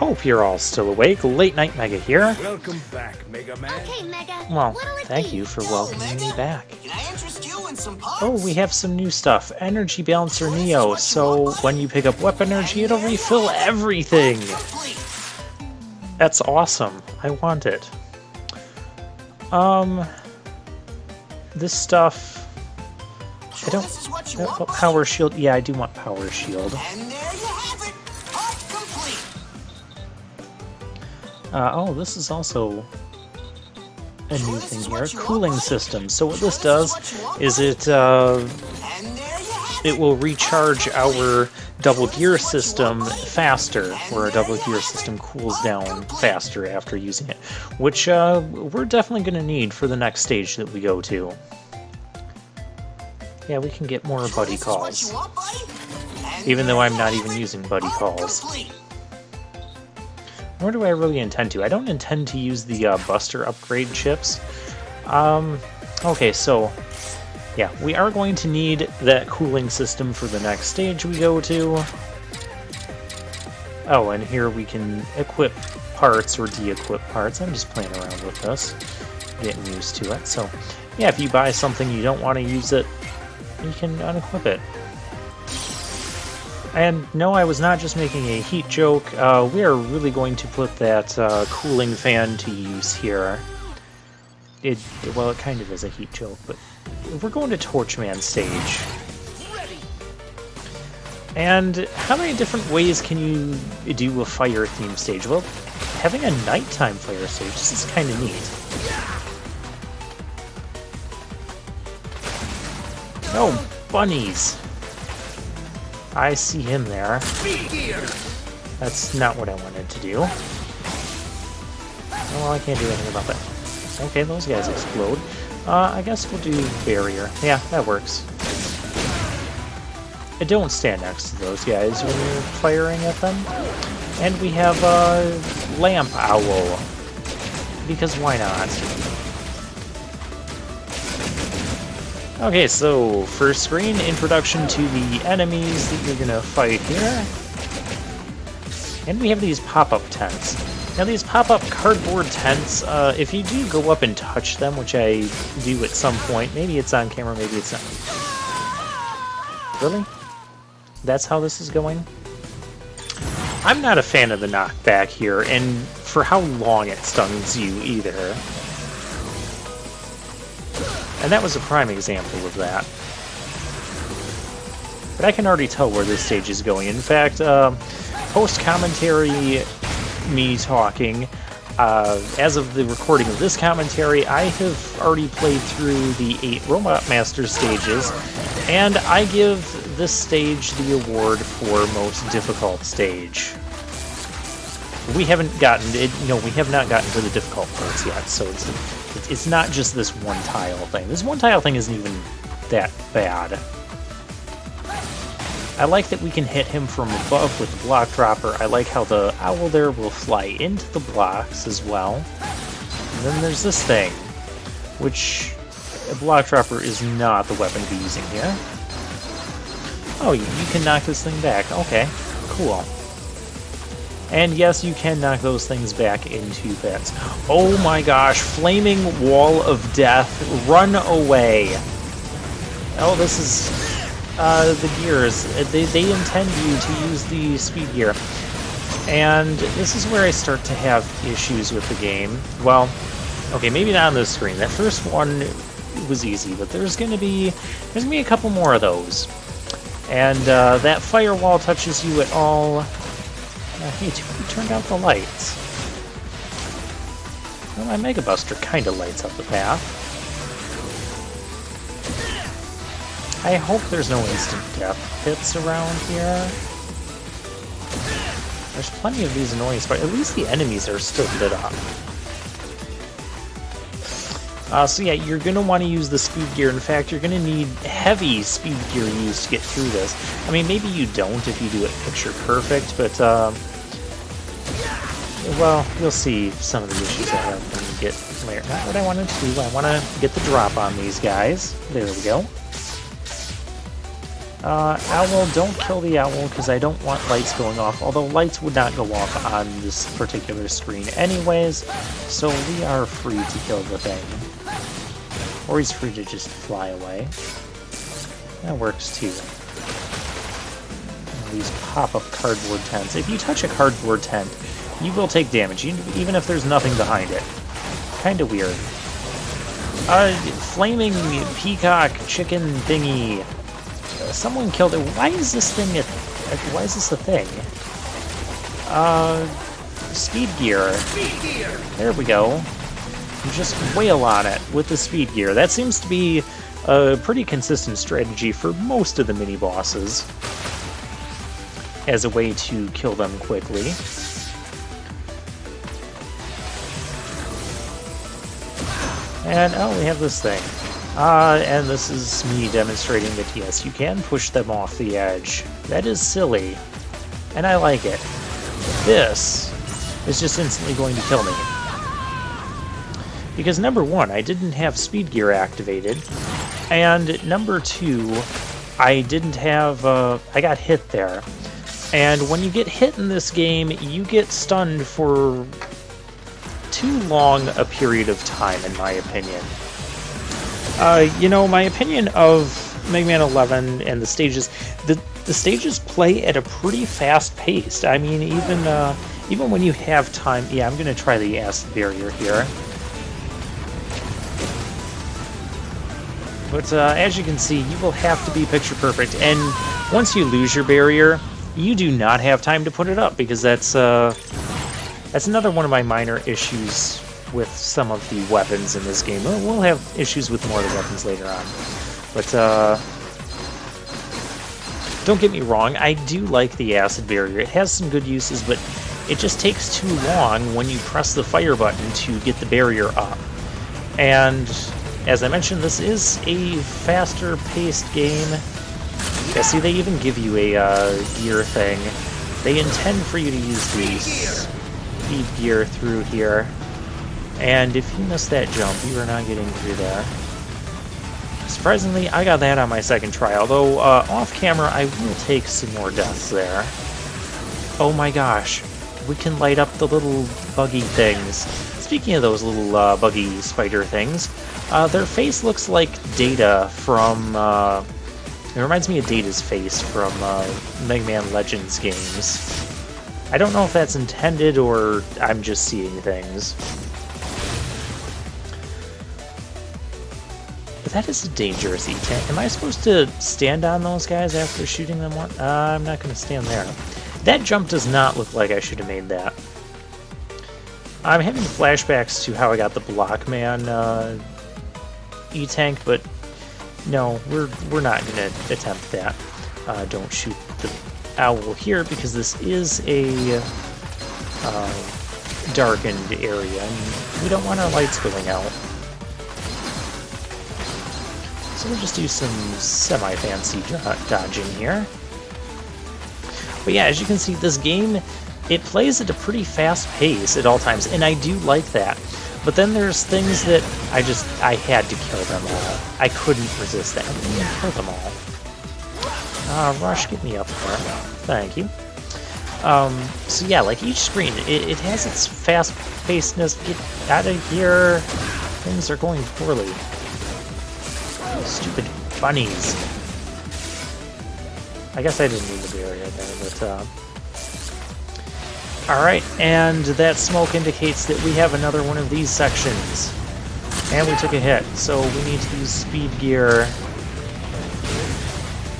Hope you're all still awake. Late Night Mega here. Welcome back, Mega Man. Okay, Mega. Well, What'll it thank be? you for Yo, welcoming me Mega, back. Can I interest you in some parts? Oh, we have some new stuff. Energy Balancer Neo. So when you pick up weapon energy, it'll refill everything. Complete. That's awesome. I want it. This stuff. I don't. This is what you want, buddy? Power shield. Yeah, I do want power shield. And there you have it. Part complete. Oh, this is also a new thing here. Cooling system. So what this does is it And there you have it will recharge our double gear system faster, where our double gear system cools down faster after using it, which we're definitely going to need for the next stage that we go to. Yeah, we can get more buddy This is what calls, you want, buddy? And even there though I'm you not have even it. using buddy Part calls. complete. Nor do I really intend to. I don't intend to use the Buster upgrade chips. Okay, so yeah, we are going to need that cooling system for the next stage we go to. Oh, and here we can equip parts or de-equip parts. I'm just playing around with this, getting used to it. So yeah, if you buy something you don't want to use it, you can unequip it. And no, I was not just making a heat joke. We are really going to put that cooling fan to use here. Well, it kind of is a heat joke, but we're going to Torchman stage. And how many different ways can you do a fire theme stage? Well, having a nighttime fire stage, this is kind of neat. No, bunnies! I see him there. That's not what I wanted to do. Well, I can't do anything about that. Okay, those guys explode. I guess we'll do barrier. Yeah, that works. Don't stand next to those guys when you're firing at them. And we have a lamp owl. Because why not? Okay, so first screen, introduction to the enemies that you're gonna fight here. And we have these pop-up tents. Now these pop-up cardboard tents, if you do go up and touch them, which I do at some point, maybe it's on camera, maybe it's not. Really? That's how this is going? I'm not a fan of the knockback here, and for how long it stuns you either. And that was a prime example of that. But I can already tell where this stage is going. In fact, post-commentary me talking, as of the recording of this commentary, I have already played through the 8 Robot Master stages, and I give this stage the award for most difficult stage. We haven't gotten it. No, we have not gotten to the difficult parts yet. So it's not just this one tile thing. This one tile thing isn't even that bad. I like that we can hit him from above with the block dropper. I like how the owl there will fly into the blocks as well. And then there's this thing, which a block dropper is not the weapon to be using here. Oh, you can knock this thing back. Okay, cool. And yes, you can knock those things back into pits. Oh my gosh, flaming wall of death, run away. Oh, this is the gears. They intend you to use the speed gear. And this is where I start to have issues with the game. Well, okay, maybe not on this screen. That first one was easy, but there's gonna be a couple more of those. And that firewall touches you at all. Hey, who turned out the lights? Well, my Mega Buster kind of lights up the path. I hope there's no instant death pits around here. There's plenty of these annoying spots. At least the enemies are still lit up. So yeah, you're going to want to use the speed gear. In fact, you're going to need heavy speed gear used to get through this. I mean, maybe you don't if you do it picture perfect, but well, you'll see some of the issues I have when you get later. Not what I wanted to do. I want to get the drop on these guys. There we go. Owl, don't kill the owl because I don't want lights going off, although lights would not go off on this particular screen anyways, so we are free to kill the thing. Or he's free to just fly away. That works too. These pop-up cardboard tents. If you touch a cardboard tent, you will take damage, even if there's nothing behind it. Kinda weird. Flaming peacock chicken thingy. Someone killed it. Why is this thing why is this a thing? Speed gear. There we go. You just wail on it with the speed gear. That seems to be a pretty consistent strategy for most of the mini-bosses as a way to kill them quickly. And, oh, we have this thing. And this is me demonstrating that, yes, you can push them off the edge. That is silly. And I like it. This is just instantly going to kill me. Because number one, I didn't have speed gear activated. And number two, I didn't have, I got hit there. And when you get hit in this game, you get stunned for too long a period of time, in my opinion. You know, my opinion of Mega Man 11 and the stages, the stages play at a pretty fast pace. I mean, even when you have time, yeah, I'm gonna try the acid barrier here. But as you can see, you will have to be picture perfect, and once you lose your barrier, you do not have time to put it up, because that's another one of my minor issues with some of the weapons in this game. We'll have issues with more of the weapons later on. But, don't get me wrong, I do like the acid barrier. It has some good uses, but it just takes too long when you press the fire button to get the barrier up. And, as I mentioned, this is a faster-paced game. Yeah, see, they even give you a gear thing. They intend for you to use the speed gear through here. And if you miss that jump, you are not getting through there. Surprisingly, I got that on my second try, although off camera I will take some more deaths there. Oh my gosh, we can light up the little buggy things. Speaking of those little buggy spider things, their face looks like Data from... it reminds me of Data's face from Mega Man Legends games. I don't know if that's intended or I'm just seeing things. But that is a dangerous E-Tank. Am I supposed to stand on those guys after shooting them one? I'm not going to stand there. That jump does not look like I should have made that. I'm having flashbacks to how I got the Blockman E-Tank, but no, we're not going to attempt that. Don't shoot the owl here, because this is a darkened area, and we don't want our lights going out. So we'll just do some semi-fancy dodging here. But yeah, as you can see, this game, it plays at a pretty fast pace at all times, and I do like that. But then there's things that I had to kill them all. I couldn't resist that. I couldn't kill them all. Rush, get me up there. Thank you. So yeah, like each screen, it has its fast-pacedness. Get out of here. Things are going poorly. Stupid bunnies. I guess I didn't need the barrier there, but alright, and that smoke indicates that we have another one of these sections. And we took a hit, so we need to use speed gear.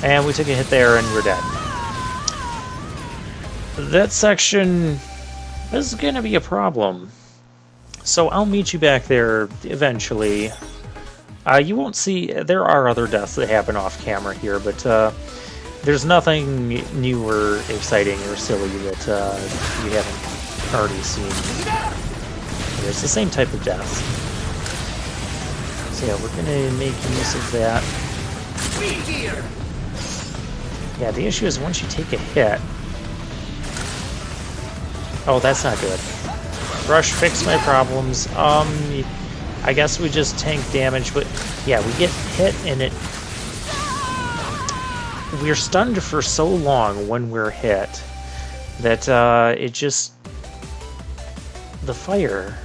And we took a hit there and we're dead. That section is gonna be a problem. So I'll meet you back there eventually. You won't see, there are other deaths that happen off camera here, but there's nothing new or exciting or silly that you haven't already seen. It's the same type of deaths. So yeah, we're gonna make use of that. Yeah, the issue is once you take a hit... Oh, that's not good. Rush, fix my problems. I guess we just tank damage, but yeah, we get hit and it... we're stunned for so long when we're hit that it just... the fire.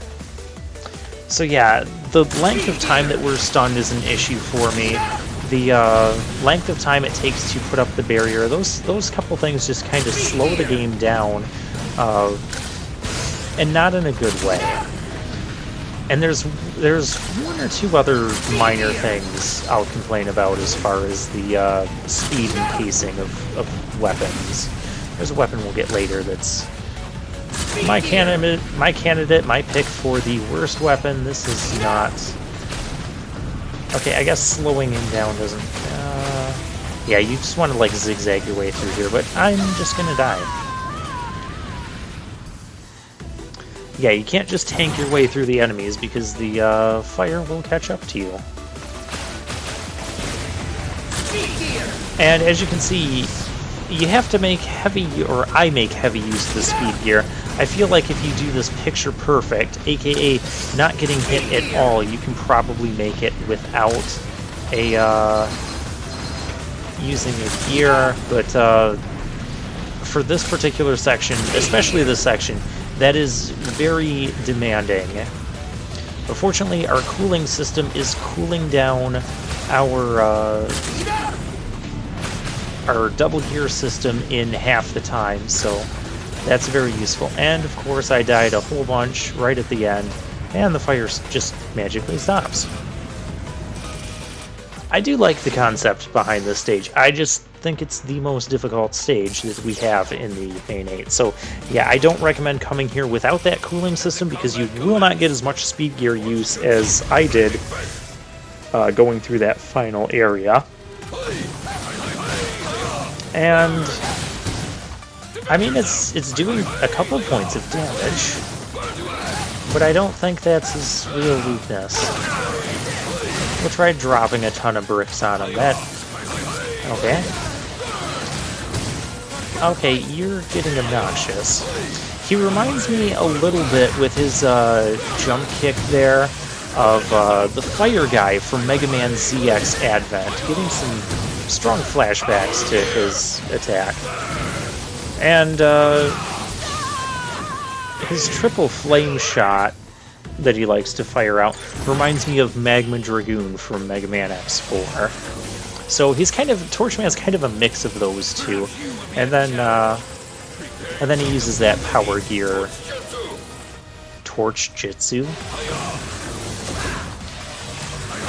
So yeah, the length of time that we're stunned is an issue for me. The length of time it takes to put up the barrier, those couple things just kind of slow the game down, and not in a good way. And there's one or two other minor things I'll complain about as far as the speed and pacing of weapons. There's a weapon we'll get later that's my candidate, my pick for the worst weapon. This is not... Okay, I guess slowing him down doesn't... yeah, you just want to like zigzag your way through here, but I'm just gonna die. Yeah, you can't just tank your way through the enemies because the fire will catch up to you. And as you can see, you have to make heavy, or I make heavy use of the speed gear. I feel like if you do this picture perfect, aka not getting hit at all, you can probably make it without a using a gear. But for this particular section, especially this section, that is very demanding. But fortunately, our cooling system is cooling down our double gear system in half the time, so that's very useful. And of course I died a whole bunch right at the end, and the fire just magically stops. I do like the concept behind this stage. I just think it's the most difficult stage that we have in the Pain 8. So yeah, I don't recommend coming here without that cooling system because you will not get as much speed gear use as I did going through that final area. And I mean, it's doing a couple points of damage, but I don't think that's his real weakness. We'll try dropping a ton of bricks on him. Okay. Okay, you're getting obnoxious. He reminds me a little bit with his jump kick there of the fire guy from Mega Man ZX Advent, getting some strong flashbacks to his attack. And his triple flame shot that he likes to fire out reminds me of Magma Dragoon from Mega Man X4. So he's kind of, Torchman's kind of a mix of those two. And then he uses that power gear Torch Jitsu.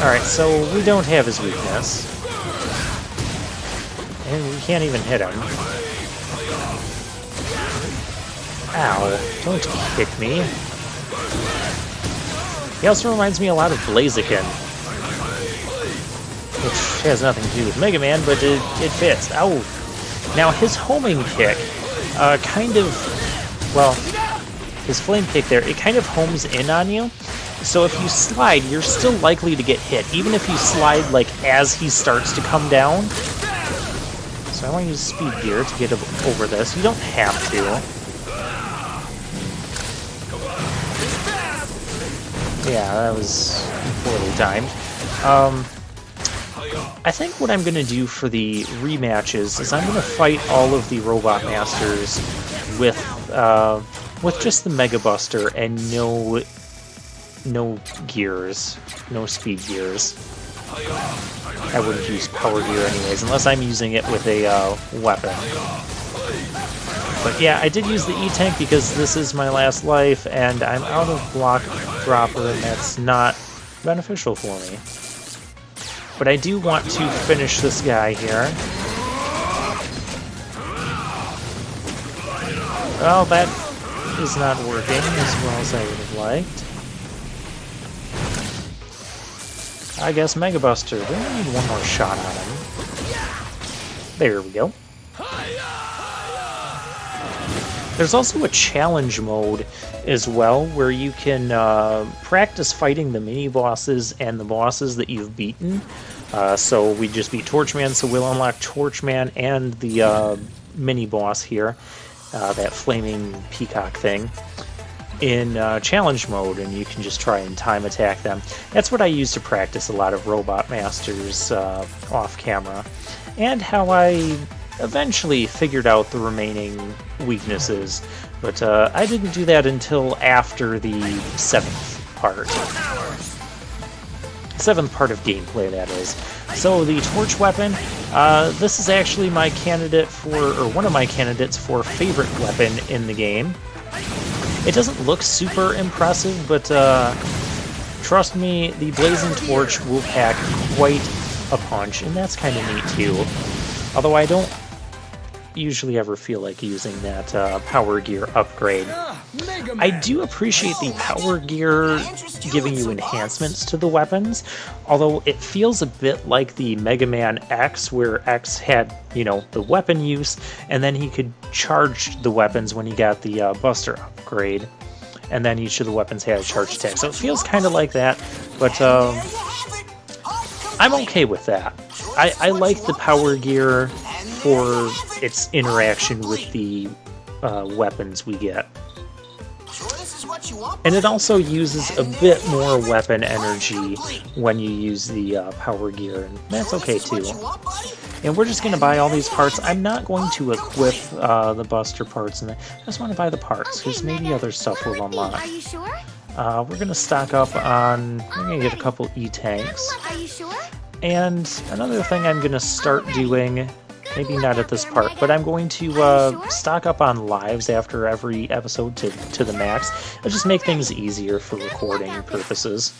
Alright, so we don't have his weakness. And we can't even hit him. Ow, don't kick me. He also reminds me a lot of Blaziken, which has nothing to do with Mega Man, but it fits. Ow! Now his homing kick, kind of, well, his flame kick there, it kind of homes in on you. So if you slide, you're still likely to get hit, even if you slide like as he starts to come down. So I want to use speed gear to get over this. You don't have to. Yeah, that was poorly timed. I think what I'm going to do for the rematches is I'm going to fight all of the Robot Masters with just the Mega Buster and no gears, no speed gears. I wouldn't use power gear anyways, unless I'm using it with a weapon. But yeah, I did use the E-Tank because this is my last life, and I'm out of block dropper, and that's not beneficial for me. But I do want to finish this guy here. Well, that is not working as well as I would have liked. I guess Mega Buster. We only need one more shot on him. There we go. There's also a challenge mode as well, where you can practice fighting the mini-bosses and the bosses that you've beaten. So we just beat Torchman, so we'll unlock Torchman and the mini-boss here, that flaming peacock thing. in challenge mode, and you can just try and time attack them. That's what I use to practice a lot of Robot Masters off camera, and how I eventually figured out the remaining weaknesses, but I didn't do that until after the 7th part. 7th part of gameplay, that is. So the torch weapon, this is actually my candidate for, or one of my candidates for favorite weapon in the game. It doesn't look super impressive, but trust me, the Blazing Torch will pack quite a punch, and that's kind of neat too. Although I don't usually ever feel like using that Power Gear upgrade. I do appreciate the Power Gear giving you enhancements to the weapons, although it feels a bit like the Mega Man X, where X had, you know, the weapon use, and then he could charge the weapons when he got the Buster upgrade, and then each of the weapons had a charge attack. So it feels kind of like that, but I'm okay with that. I like the Power Gear for its interaction with the weapons we get. And it also uses a bit more weapon energy when you use the Power Gear, and that's okay too. And we're just going to buy all these parts. I'm not going to equip the Buster parts, and I just want to buy the parts, because maybe other stuff will unlock. Are you sure? We're going to stock up on, we're going to get a couple E-Tanks. Are you sure? And another thing I'm going to start doing, maybe not at this part, but I'm going to stock up on lives after every episode to the max. It'll just make things easier for recording purposes.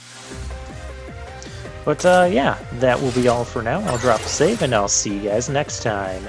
But yeah, that will be all for now. I'll drop a save, and I'll see you guys next time.